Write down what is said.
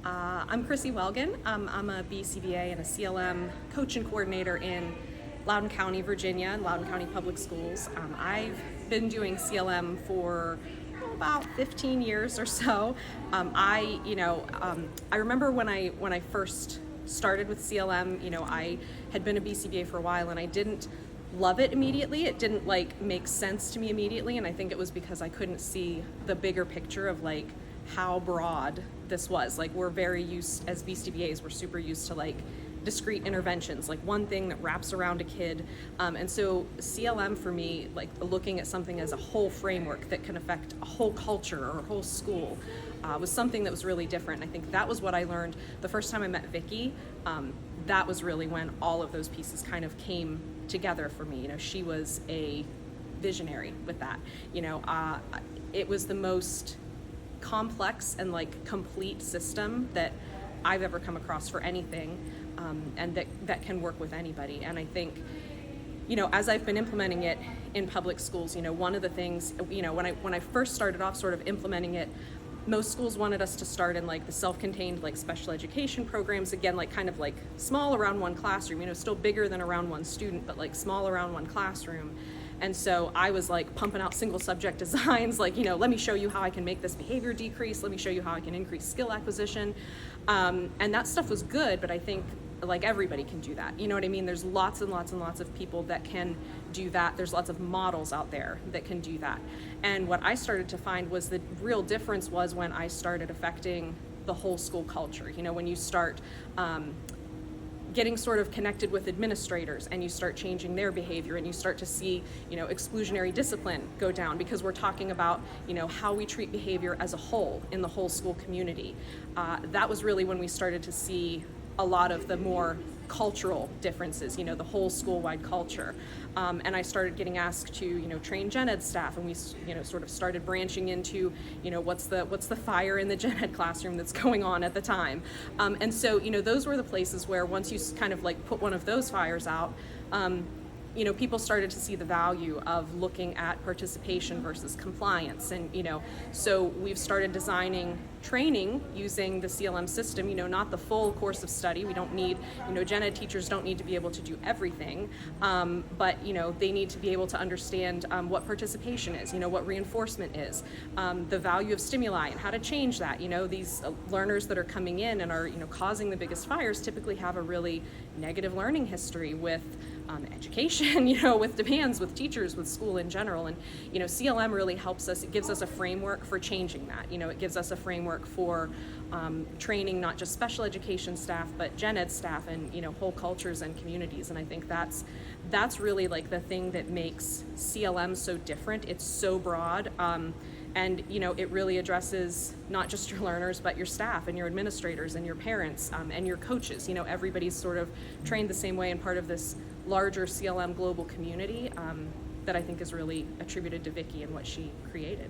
I'm Chrissy Welgan. I'm a BCBA and a CLM coach and coordinator in Loudoun County, Virginia, and Loudoun County Public Schools. I've been doing CLM for about 15 years or so. I remember when I first started with CLM. I had been a BCBA for a while, and I didn't love it immediately. It didn't make sense to me immediately, and I think it was because I couldn't see the bigger picture of how broad this was. We're very used as BCBAs, we're super used to discrete interventions, one thing that wraps around a kid. And so CLM for me, looking at something as a whole framework that can affect a whole culture or a whole school, was something that was really different. I think that was what I learned the first time I met Vicki. That was really when all of those pieces kind of came together for me. She was a visionary with that. It was the most complex and complete system that I've ever come across for anything, and that can work with anybody. And I think, as I've been implementing it in public schools, one of the things, when I first started off sort of implementing it, most schools wanted us to start in the self-contained special education programs, again kind of small around one classroom, still bigger than around one student, but small around one classroom. And so I was pumping out single subject designs, let me show you how I can make this behavior decrease, let me show you how I can increase skill acquisition. And that stuff was good, but I think everybody can do that. You know what I mean? There's lots and lots and lots of people that can do that. There's lots of models out there that can do that. And what I started to find was the real difference was when I started affecting the whole school culture. When you start getting sort of connected with administrators and you start changing their behavior and you start to see, exclusionary discipline go down, because we're talking about, how we treat behavior as a whole in the whole school community. That was really when we started to see a lot of the more cultural differences, the whole school-wide culture. And I started getting asked to, train gen ed staff, and we, sort of started branching into, what's the fire in the gen ed classroom that's going on at the time. And so, those were the places where once you kind of put one of those fires out, people started to see the value of looking at participation versus compliance. And, so we've started designing training using the CLM system, not the full course of study. We don't need, gen ed teachers don't need to be able to do everything, but, they need to be able to understand what participation is, what reinforcement is, the value of stimuli and how to change that. These learners that are coming in and are, causing the biggest fires typically have a really negative learning history with education, with demands, with teachers, with school in general. And, CLM really helps us. It gives us a framework for changing that. It gives us a framework for training not just special education staff, but gen ed staff and, whole cultures and communities. And I think that's really the thing that makes CLM so different. It's so broad. And, it really addresses not just your learners, but your staff and your administrators and your parents and your coaches. Everybody's sort of trained the same way and part of this larger CLM global community that I think is really attributed to Vicki and what she created.